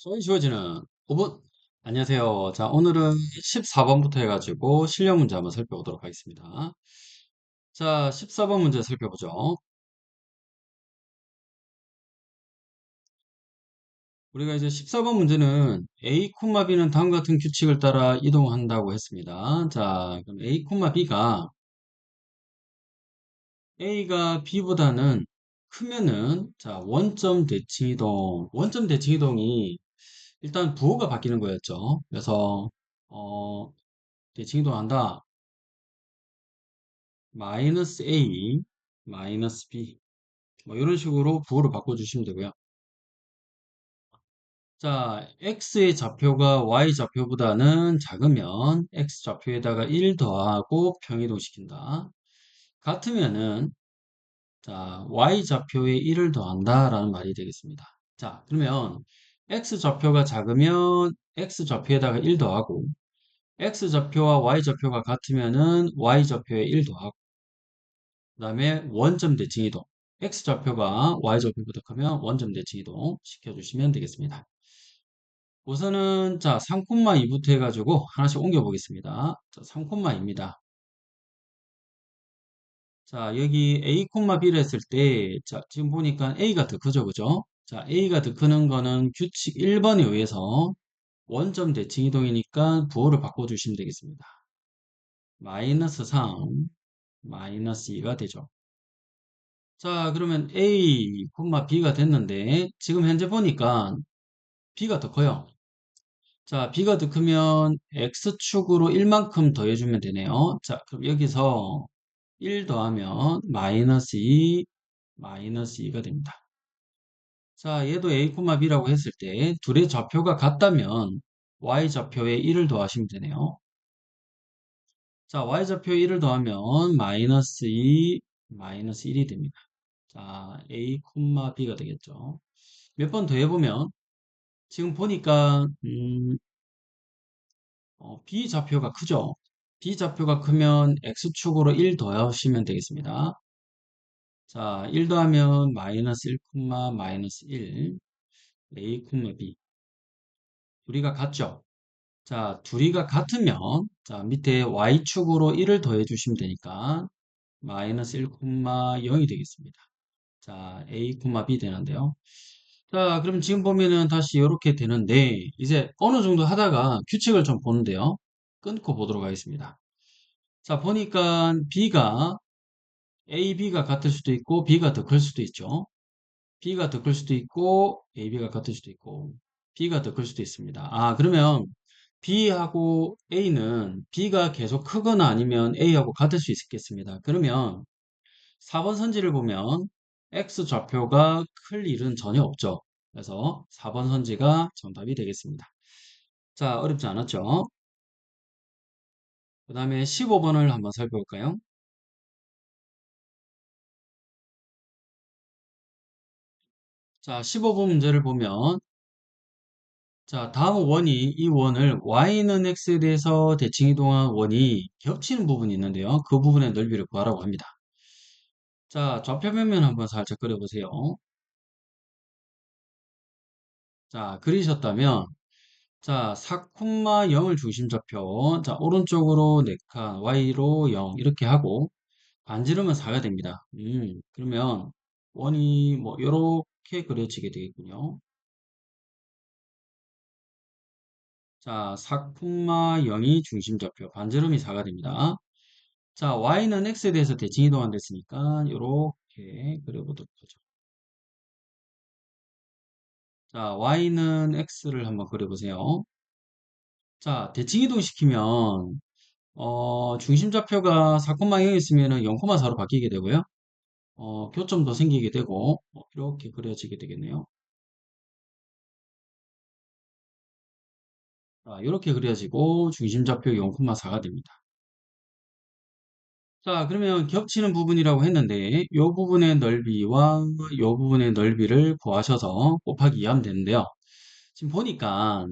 소위 주어지는 5분. 안녕하세요. 자, 오늘은 14번부터 해가지고 실력 문제 한번 살펴보도록 하겠습니다. 자, 14번 문제 살펴보죠. 우리가 이제 14번 문제는 A, B는 다음과 같은 규칙을 따라 이동한다고 했습니다. 자, 그럼 A, A가 B보다는 크면은, 자, 원점 대칭 이동. 원점 대칭 이동이 일단 부호가 바뀌는 거였죠. 그래서, 대칭 이동한다. 마이너스 A, 마이너스 B 뭐 이런 식으로 부호를 바꿔주시면 되고요. 자, X의 좌표가 Y 좌표보다는 작으면 X 좌표에다가 1 더하고 평이동시킨다. 같으면은 자, Y 좌표에 1을 더한다 라는 말이 되겠습니다. 자, 그러면 X 좌표가 작으면 X 좌표에다가 1 더하고 X 좌표와 Y 좌표가 같으면은 Y 좌표에 1 더하고 그 다음에 원점 대칭 이동. X좌표가 Y좌표보다 크면 원점 대칭 이동 시켜주시면 되겠습니다. 우선은 자 3,2부터 해가지고 하나씩 옮겨보겠습니다. 자 3,2입니다. 자 여기 A, B를 했을 때 자 지금 보니까 A가 더 크죠, 그죠? 자 A가 더 크는 거는 규칙 1번에 의해서 원점 대칭 이동이니까 부호를 바꿔주시면 되겠습니다. 마이너스 3, 마이너스 2가 되죠. 자, 그러면 A, B가 됐는데, 지금 현재 보니까 B가 더 커요. 자, B가 더 크면 X축으로 1만큼 더해주면 되네요. 자, 그럼 여기서 1 더하면 마이너스 2, 마이너스 2가 됩니다. 자, 얘도 A, B라고 했을 때, 둘의 좌표가 같다면 Y좌표에 1을 더하시면 되네요. 자, Y좌표에 1을 더하면 마이너스 2, 마이너스 1이 됩니다. 자, A, B가 되겠죠. 몇 번 더 해보면 지금 보니까 B좌표가 크죠. B좌표가 크면 X축으로 1 더하시면 되겠습니다. 자, 1 더하면 마이너스 1, 마이너스 1 A, B 둘이가 같죠. 자, 둘이가 같으면 자 밑에 Y축으로 1을 더해 주시면 되니까 마이너스 1, 0이 되겠습니다. 자, A, B 되는데요. 자, 그럼 지금 보면은 다시 이렇게 되는데, 이제 어느 정도 하다가 규칙을 좀 보는데요. 끊고 보도록 하겠습니다. 자, 보니까 B가, A, B가 같을 수도 있고, B가 더 클 수도 있죠. B가 더 클 수도 있고, A, B가 같을 수도 있고, B가 더 클 수도 있습니다. 아, 그러면 B하고 A는 B가 계속 크거나 아니면 A하고 같을 수 있겠습니다. 그러면 4번 선지를 보면 X 좌표가 클 일은 전혀 없죠. 그래서 4번 선지가 정답이 되겠습니다. 자, 어렵지 않았죠? 그 다음에 15번을 한번 살펴볼까요? 자, 15번 문제를 보면 자, 다음 원이 이 원을 y는 x에 대해서 대칭 이동한 원이 겹치는 부분이 있는데요. 그 부분의 넓이를 구하라고 합니다. 자, 좌표면면 한번 살짝 그려보세요. 자, 그리셨다면 자, 4,0을 중심좌표. 자, 오른쪽으로 4칸, Y로 0 이렇게 하고 반지름은 4가 됩니다. 그러면 원이 뭐 이렇게 그려지게 되겠군요. 자, 4,0이 중심좌표, 반지름이 4가 됩니다. 자, Y는 X에 대해서 대칭 이동한 됐으니까 이렇게 그려보도록 하죠. 자, Y는 X를 한번 그려보세요. 자, 대칭 이동시키면 중심좌표가 4,0 있으면 0,4로 바뀌게 되고요. 교점도 생기게 되고 이렇게 그려지게 되겠네요. 자, 이렇게 그려지고 중심좌표 0,4가 됩니다. 자, 그러면 겹치는 부분이라고 했는데 이 부분의 넓이와 이 부분의 넓이를 구하셔서 곱하기 2하면 되는데요. 지금 보니까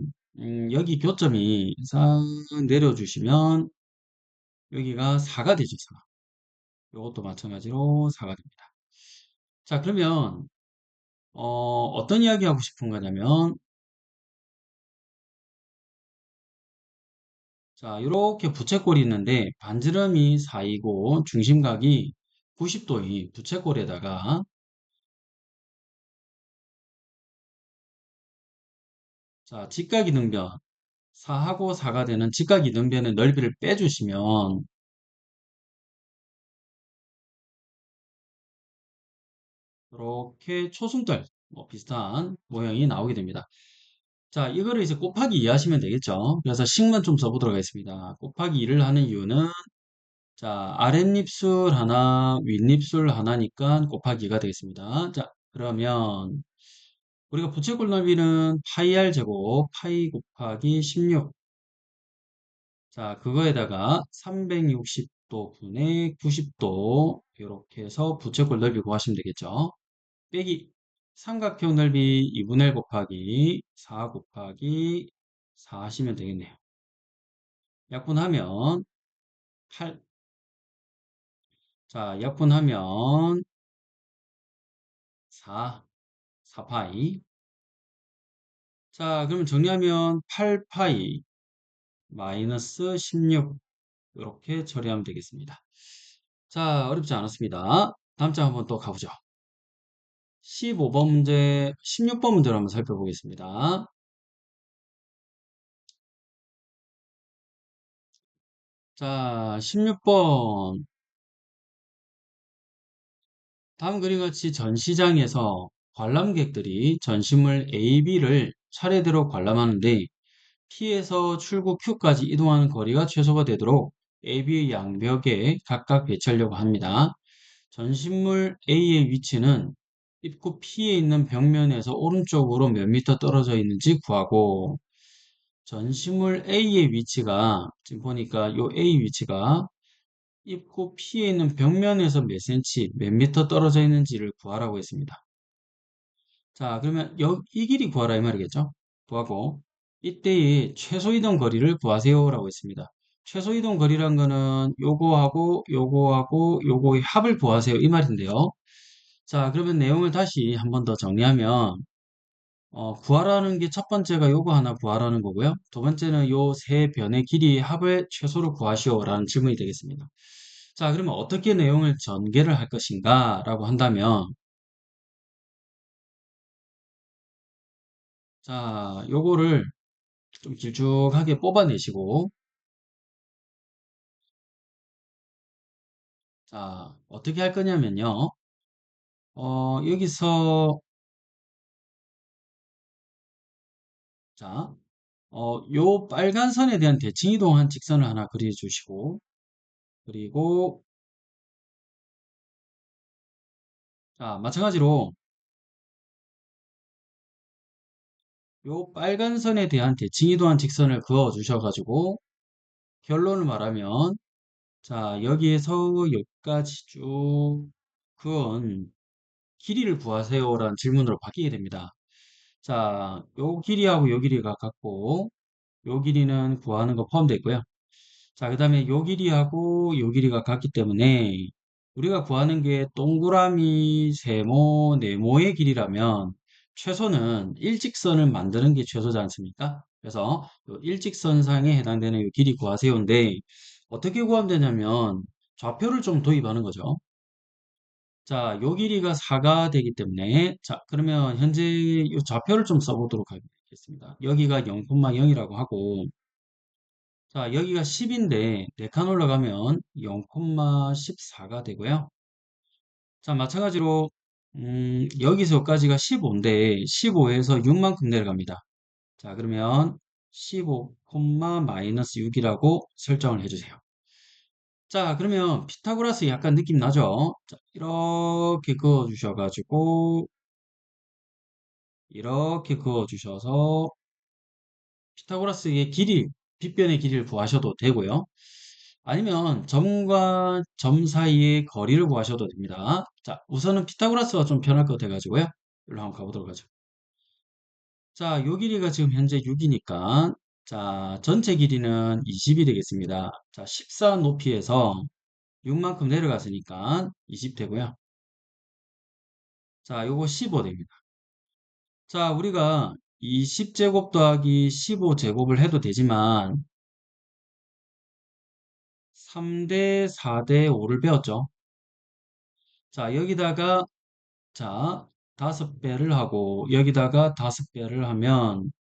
여기 교점이 싹 내려주시면 여기가 4가 되죠. 4. 이것도 마찬가지로 4가 됩니다. 자, 그러면 어떤 이야기 하고 싶은 거냐면 자, 이렇게 부채꼴이 있는데 반지름이 4이고 중심각이 90도의 부채꼴에다가 자, 직각이등변 4하고 4가 되는 직각이등변의 넓이를 빼주시면 이렇게 초승달 뭐 비슷한 모양이 나오게 됩니다. 자, 이거를 이제 곱하기 2 하시면 되겠죠. 그래서 식만 좀 써보도록 하겠습니다. 곱하기 2를 하는 이유는 자, 아랫입술 하나, 윗입술 하나니까 곱하기 2가 되겠습니다. 자, 그러면 우리가 부채꼴 넓이는 파이 r 제곱, 파이 곱하기 16. 자, 그거에다가 360도 분의 90도 이렇게 해서 부채꼴 넓이 구하시면 되겠죠. 빼기 삼각형 넓이 2분의 1 곱하기 4 곱하기 4 하시면 되겠네요. 약분하면 8, 자, 약분하면 4, 4파이. 자, 그러면 정리하면 8파이 마이너스 16 이렇게 처리하면 되겠습니다. 자, 어렵지 않았습니다. 다음 장 한번 또 가보죠. 15번 문제, 16번 문제를 한번 살펴보겠습니다. 자, 16번. 다음 그림과 같이 전시장에서 관람객들이 전시물 A, B를 차례대로 관람하는데 P에서 출구 Q까지 이동하는 거리가 최소가 되도록 A, B의 양벽에 각각 배치하려고 합니다. 전시물 A의 위치는 입구 P에 있는 벽면에서 오른쪽으로 몇 미터 떨어져 있는지 구하고 전시물 A의 위치가 지금 보니까 요 A 위치가 입구 P에 있는 벽면에서 몇 cm, 몇 미터 떨어져 있는지를 구하라고 했습니다. 자, 그러면 이 길이 구하라 이 말이겠죠? 구하고 이때의 최소 이동 거리를 구하세요라고 했습니다. 최소 이동 거리란 거는 요거하고 요거하고 요거의 합을 구하세요 이 말인데요. 자, 그러면 내용을 다시 한번 더 정리하면 구하라는 게 첫 번째가 요거 하나 구하라는 거고요. 두 번째는 요 세 변의 길이의 합을 최소로 구하시오라는 질문이 되겠습니다. 자, 그러면 어떻게 내용을 전개를 할 것인가 라고 한다면 자, 요거를 좀 길쭉하게 뽑아내시고 자, 어떻게 할 거냐면요. 여기서 자, 요 빨간 선에 대한 대칭 이동한 직선을 하나 그려주시고 그리고 자, 마찬가지로 요 빨간 선에 대한 대칭 이동한 직선을 그어 주셔가지고 결론을 말하면 자, 여기에서 여기까지 쭉 그은 길이를 구하세요라는 질문으로 바뀌게 됩니다. 자, 요 길이하고 요 길이가 같고 요 길이는 구하는 거 포함되어 있고요. 자, 그 다음에 요 길이하고 요 길이가 같기 때문에 우리가 구하는 게 동그라미, 세모, 네모의 길이라면 최소는 일직선을 만드는 게 최소지 않습니까? 그래서 요 일직선상에 해당되는 요 길이 구하세요인데 어떻게 구하면 되냐면 좌표를 좀 도입하는 거죠. 자, 요 길이가 4가 되기 때문에 자, 그러면 현재 이 좌표를 좀 써보도록 하겠습니다. 여기가 0,0이라고 하고 자, 여기가 10인데 4칸 올라가면 0,14가 되고요. 자, 마찬가지로 여기서 여기까지가 15인데 15에서 6만큼 내려갑니다. 자, 그러면 15, 마이너스 6이라고 설정을 해주세요. 자, 그러면 피타고라스 약간 느낌 나죠? 자, 이렇게 그어 주셔가지고 이렇게 그어 주셔서 피타고라스의 길이, 빗변의 길이를 구하셔도 되고요. 아니면 점과 점 사이의 거리를 구하셔도 됩니다. 자, 우선은 피타고라스가 좀 편할 것 같아가지고요. 일로 한번 가보도록 하죠. 자, 요 길이가 지금 현재 6이니까 자, 전체 길이는 20이 되겠습니다. 자, 14 높이에서 6만큼 내려갔으니까 20 되고요. 자, 요거 15 됩니다. 자, 우리가 20제곱 더하기 15제곱을 해도 되지만 3대 4대 5를 배웠죠. 자, 여기다가 자, 5배를 하고 여기다가 5배를 하면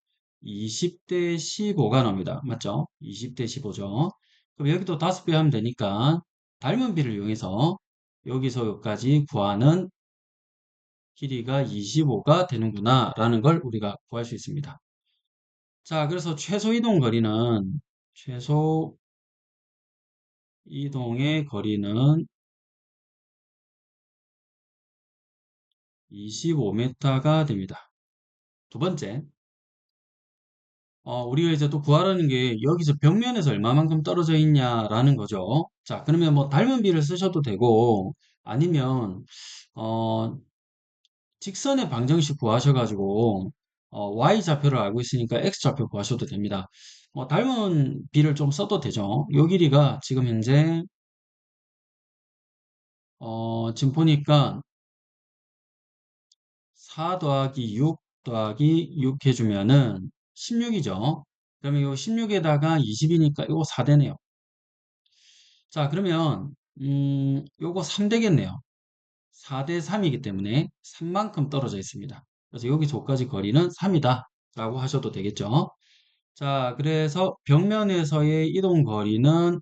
20대 15가 나옵니다. 맞죠? 20대 15죠. 그럼 여기도 5배 하면 되니까 닮은 비를 이용해서 여기서 여기까지 구하는 길이가 25가 되는구나 라는 걸 우리가 구할 수 있습니다. 자, 그래서 최소 이동 거리는 최소 이동의 거리는 25m가 됩니다. 두 번째, 우리가 이제 또 구하라는 게 여기서 벽면에서 얼마만큼 떨어져 있냐라는 거죠. 자, 그러면 뭐 닮은 비를 쓰셔도 되고 아니면 어, 직선의 방정식 구하셔가지고 y 좌표를 알고 있으니까 x 좌표 구하셔도 됩니다. 닮은 비를 좀 써도 되죠. 요 길이가 지금 현재 지금 보니까 4 더하기 6 더하기 6 해주면은 16이죠. 그러면 요 16에다가 20이니까 요거 4되네요. 자, 그러면 요거 3 되겠네요. 4대 3이기 때문에 3만큼 떨어져 있습니다. 그래서 여기서 여기까지 거리는 3이다 라고 하셔도 되겠죠. 자, 그래서 벽면에서의 이동 거리는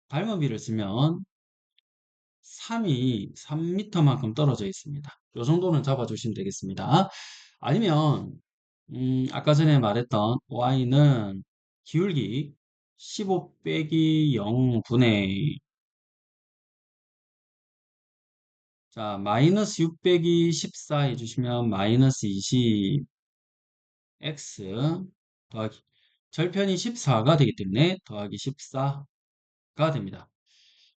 닮은비를 쓰면 3이 3m만큼 떨어져 있습니다. 이 정도는 잡아주시면 되겠습니다. 아니면 아까 전에 말했던 y는 기울기 15 빼기 0분의 자, 마이너스 6 빼기 14 해주시면 마이너스 20 x 더하기 절편이 14가 되기 때문에 더하기 14가 됩니다.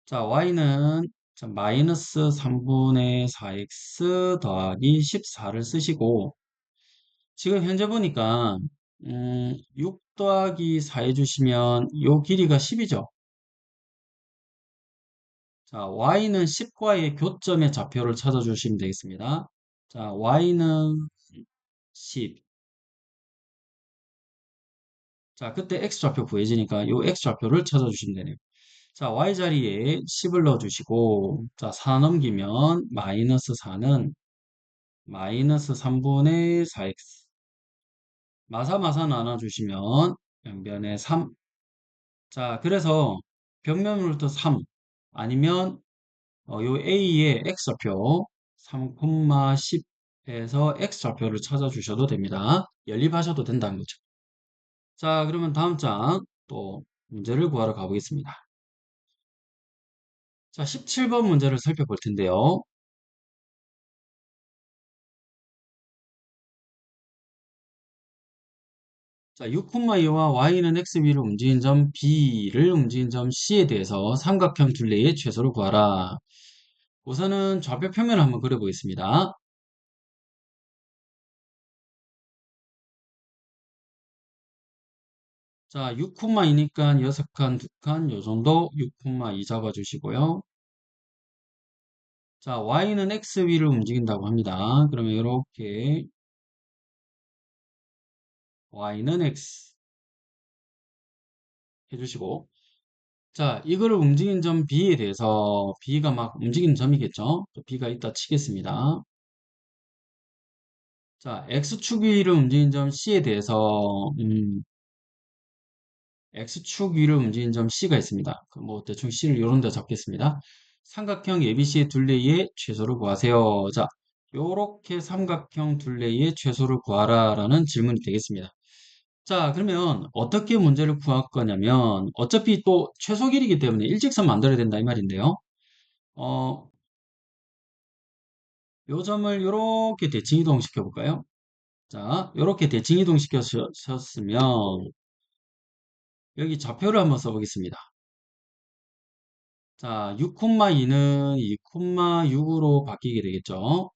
자, y는 자, 마이너스 3분의 4x 더하기 14를 쓰시고 지금 현재 보니까 6 더하기 4 해주시면 요 길이가 10이죠. 자, y는 10과의 교점의 좌표를 찾아주시면 되겠습니다. 자, y는 10. 자, 그때 x좌표 구해지니까 요 x좌표를 찾아주시면 되네요. 자, y자리에 10을 넣어주시고 자, 4 넘기면 마이너스 4는 마이너스 3분의 4x 마사마사 나눠주시면 양변에 3 자, 그래서 벽면으로부터 3 아니면 요 A의 x좌표 3,10에서 x좌표를 찾아주셔도 됩니다. 연립하셔도 된다는 거죠. 자, 그러면 다음 장 또 문제를 구하러 가보겠습니다. 자, 17번 문제를 살펴볼 텐데요. 자, 6,2와 y는 x 위로 움직인 점 b를 움직인 점 c에 대해서 삼각형 둘레의 최소를 구하라. 우선은 좌표 평면을 한번 그려보겠습니다. 자, 6,2니까 6칸, 2칸, 요 정도 6,2 잡아주시고요. 자, y는 x 위를 움직인다고 합니다. 그러면 이렇게 y는 x 해주시고 자, 이거를 움직인 점 B에 대해서 B가 막 움직이는 점이겠죠? B가 있다 치겠습니다. 자, X축 위를 움직인 점 C에 대해서 X축 위를 움직인 점 C가 있습니다. 뭐 대충 C를 이런 데 잡겠습니다. 삼각형 ABC의 둘레의 최소를 구하세요. 자, 요렇게 삼각형 둘레의 최소를 구하라 라는 질문이 되겠습니다. 자, 그러면 어떻게 문제를 구할 거냐면 어차피 또 최소 길이기 때문에 일직선 만들어야 된다 이 말인데요. 어, 요 점을 이렇게 대칭 이동시켜 볼까요? 자, 이렇게 대칭 이동시켰으면 여기 좌표를 한번 써보겠습니다. 자, 6,2는 2,6으로 바뀌게 되겠죠?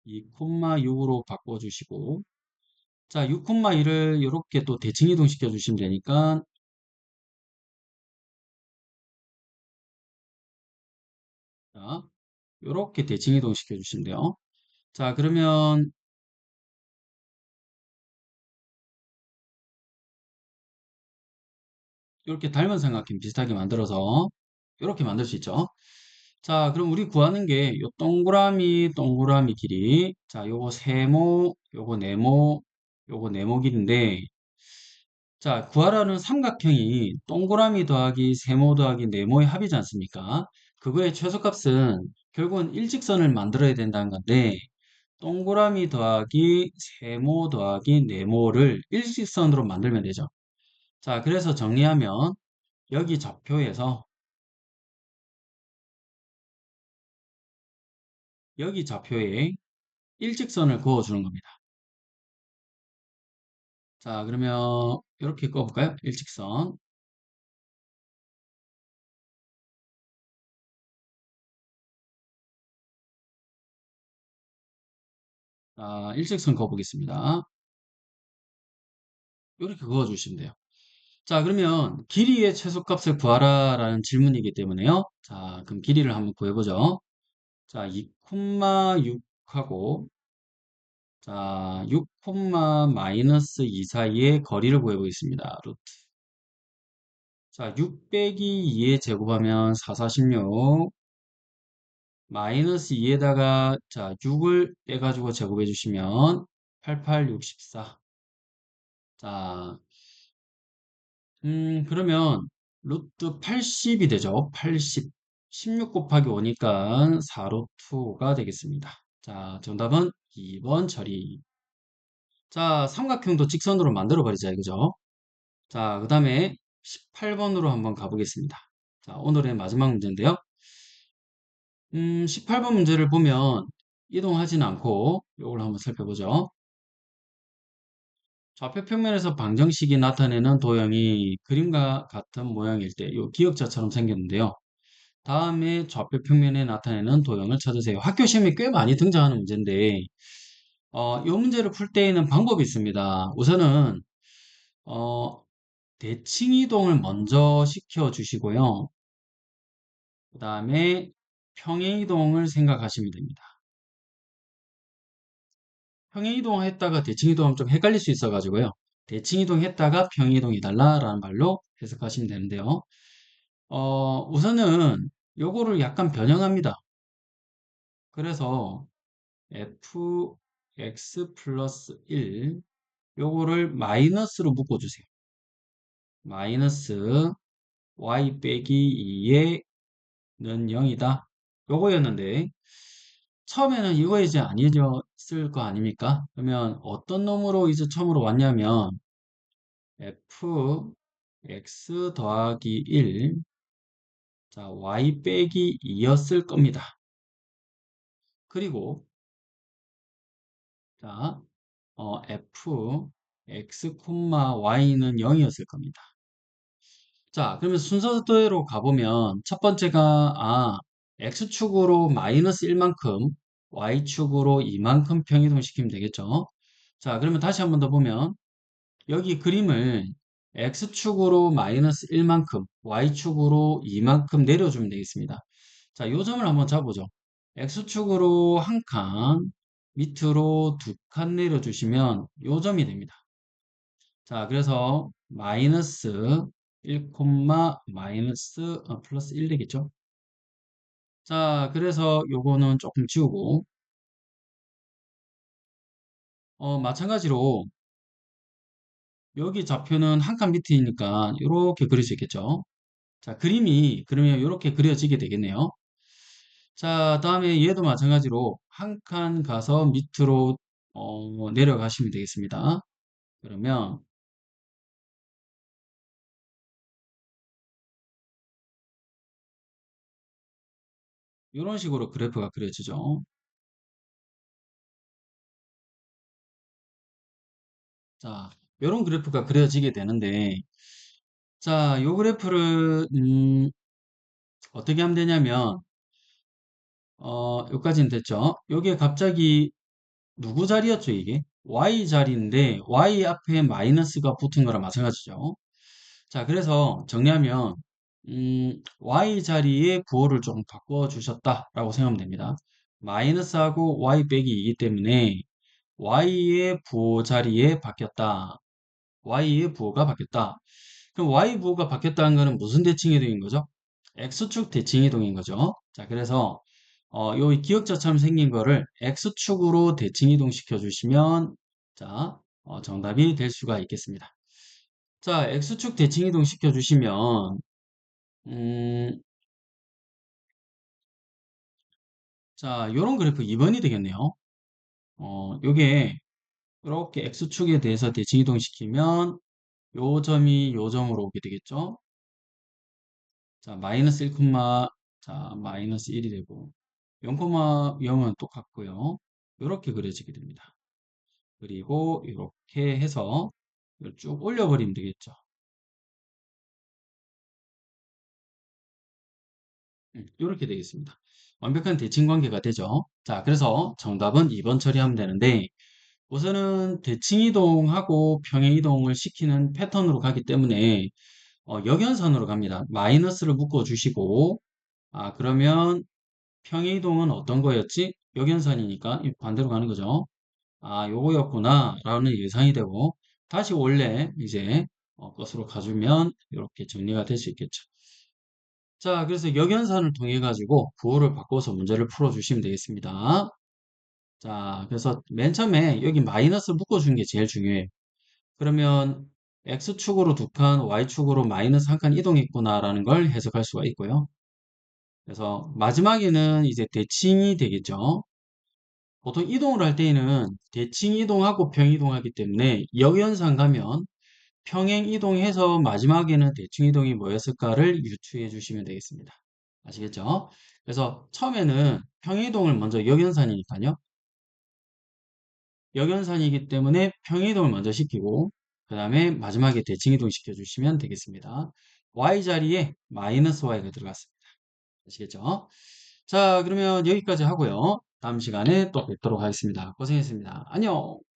2,6으로 바꿔주시고 자, 6,2를 이렇게 또 대칭 이동시켜 주시면 되니까 자, 이렇게 대칭 이동시켜 주시면 돼요. 자, 그러면 이렇게 닮은 삼각형 비슷하게 만들어서 이렇게 만들 수 있죠. 자, 그럼 우리 구하는 게 요 동그라미 동그라미 길이, 자, 요거 세모, 요거 네모, 요거 네모 길인데, 자, 구하라는 삼각형이 동그라미 더하기 세모 더하기 네모의 합이지 않습니까? 그거의 최소값은 결국은 일직선을 만들어야 된다는 건데, 동그라미 더하기 세모 더하기 네모를 일직선으로 만들면 되죠. 자, 그래서 정리하면 여기 좌표에서 여기 좌표에 일직선을 그어주는 겁니다. 자, 그러면 이렇게 그어볼까요? 일직선. 자, 일직선 그어보겠습니다. 이렇게 그어주시면 돼요. 자, 그러면 길이의 최소값을 구하라라는 질문이기 때문에요. 자, 그럼 길이를 한번 구해보죠. 자, 2,6하고, 자, 6, 마이너스 2 사이의 거리를 구해보겠습니다. 루트. 자, 6 빼기 2에 제곱하면 4, 46, 마이너스 2에다가, 자, 6을 빼가지고 제곱해 주시면 8, 8, 64. 자, 그러면 루트 80이 되죠. 80. 16 곱하기 5니까 4루트가 되겠습니다. 자, 정답은 2번 처리. 자, 삼각형도 직선으로 만들어 버리자 이거죠. 자, 그 다음에 18번으로 한번 가보겠습니다. 자, 오늘의 마지막 문제인데요. 18번 문제를 보면 이동하지는 않고 이걸 한번 살펴보죠. 좌표 평면에서 방정식이 나타내는 도형이 그림과 같은 모양일 때 이 기역자처럼 생겼는데요. 다음에 좌표 평면에 나타내는 도형을 찾으세요. 학교 시험에 꽤 많이 등장하는 문제인데 이 문제를 풀 때에는 방법이 있습니다. 우선은 어, 대칭 이동을 먼저 시켜 주시고요. 그 다음에 평행 이동을 생각하시면 됩니다. 평행 이동했다가 대칭 이동하면 좀 헷갈릴 수 있어가지고요. 대칭 이동했다가 평행 이동해달라라는 말로 해석하시면 되는데요. 우선은 요거를 약간 변형합니다. 그래서 fx 플러스 1 요거를 마이너스로 묶어주세요. 마이너스 y 빼기 2에는 0이다. 요거였는데 처음에는 이거 이제 아니었을 거 아닙니까? 그러면 어떤 놈으로 이제 처음으로 왔냐면 fx 더하기 1, 자, y 빼기 2였을 겁니다. 그리고 자, x, y는 0이었을 겁니다. 자, 그러면 순서대로 가보면 첫 번째가 x축으로 마이너스 1만큼, y축으로 2만큼 평이동시키면 되겠죠. 자, 그러면 다시 한번 더 보면 여기 그림을 x축으로 마이너스 1만큼, y축으로 2만큼 내려주면 되겠습니다. 자, 요 점을 한번 잡아보죠. x축으로 한 칸, 밑으로 두 칸 내려주시면 요 점이 됩니다. 자, 그래서 마이너스 1, 마이너스 플러스 1 되겠죠? 자, 그래서 요거는 조금 지우고 마찬가지로 여기 좌표는 한 칸 밑이니까 이렇게 그릴 수 있겠죠? 자, 그림이 그러면 이렇게 그려지게 되겠네요. 자, 다음에 얘도 마찬가지로 한 칸 가서 밑으로 내려가시면 되겠습니다. 그러면 이런 식으로 그래프가 그려지죠. 자, 이런 그래프가 그려지게 되는데 자, 요 그래프를 어떻게 하면 되냐면 여기까지는 됐죠. 여기에 갑자기 누구 자리였죠, 이게? Y 자리인데 Y 앞에 마이너스가 붙은 거랑 마찬가지죠. 자, 그래서 정리하면 Y 자리에 부호를 조금 바꿔 주셨다라고 생각하면 됩니다. 마이너스하고 Y 빼기 이기 때문에 Y의 부호 자리에 바뀌었다. Y의 부호가 바뀌었다. 그럼 y부호가 바뀌었다는 거는 무슨 대칭 이동인 거죠? x축 대칭 이동인 거죠. 자, 그래서 요 기역자처럼 생긴 거를 x축으로 대칭 이동시켜 주시면 자, 정답이 될 수가 있겠습니다. 자, x축 대칭 이동시켜 주시면 음, 자, 요런 그래프 2번이 되겠네요. 요게 이렇게 x축에 대해서 대칭 이동시키면 요 점이 요 점으로 오게 되겠죠. 자, 마이너스 1, 자, 마이너스 1이 되고 0,0은 똑같고요. 이렇게 그려지게 됩니다. 그리고 이렇게 해서 이걸 쭉 올려버리면 되겠죠. 이렇게 되겠습니다. 완벽한 대칭 관계가 되죠. 자, 그래서 정답은 2번 처리하면 되는데 우선은 대칭 이동하고 평행 이동을 시키는 패턴으로 가기 때문에 역연선으로 갑니다. 마이너스를 묶어주시고 그러면 평행이동은 어떤 거였지? 역연선이니까 반대로 가는 거죠. 요거였구나 라는 예상이 되고 다시 원래 이제 것으로 가주면 이렇게 정리가 될 수 있겠죠. 자, 그래서 역연선을 통해 가지고 부호를 바꿔서 문제를 풀어주시면 되겠습니다. 자, 그래서 맨 처음에 여기 마이너스 묶어주는 게 제일 중요해요. 그러면 x축으로 두 칸, y축으로 마이너스 한 칸 이동했구나라는 걸 해석할 수가 있고요. 그래서 마지막에는 이제 대칭이 되겠죠. 보통 이동을 할 때에는 대칭 이동하고 평 이동하기 때문에 역연상 가면 평행 이동해서 마지막에는 대칭 이동이 뭐였을까를 유추해 주시면 되겠습니다. 아시겠죠? 그래서 처음에는 평행 이동을 먼저 역연산이니까요. 역연산이기 때문에 평행 이동을 먼저 시키고 그 다음에 마지막에 대칭 이동 시켜주시면 되겠습니다. y 자리에 마이너스 y가 들어갔습니다. 아시겠죠? 자, 그러면 여기까지 하고요. 다음 시간에 또 뵙도록 하겠습니다. 고생했습니다. 안녕!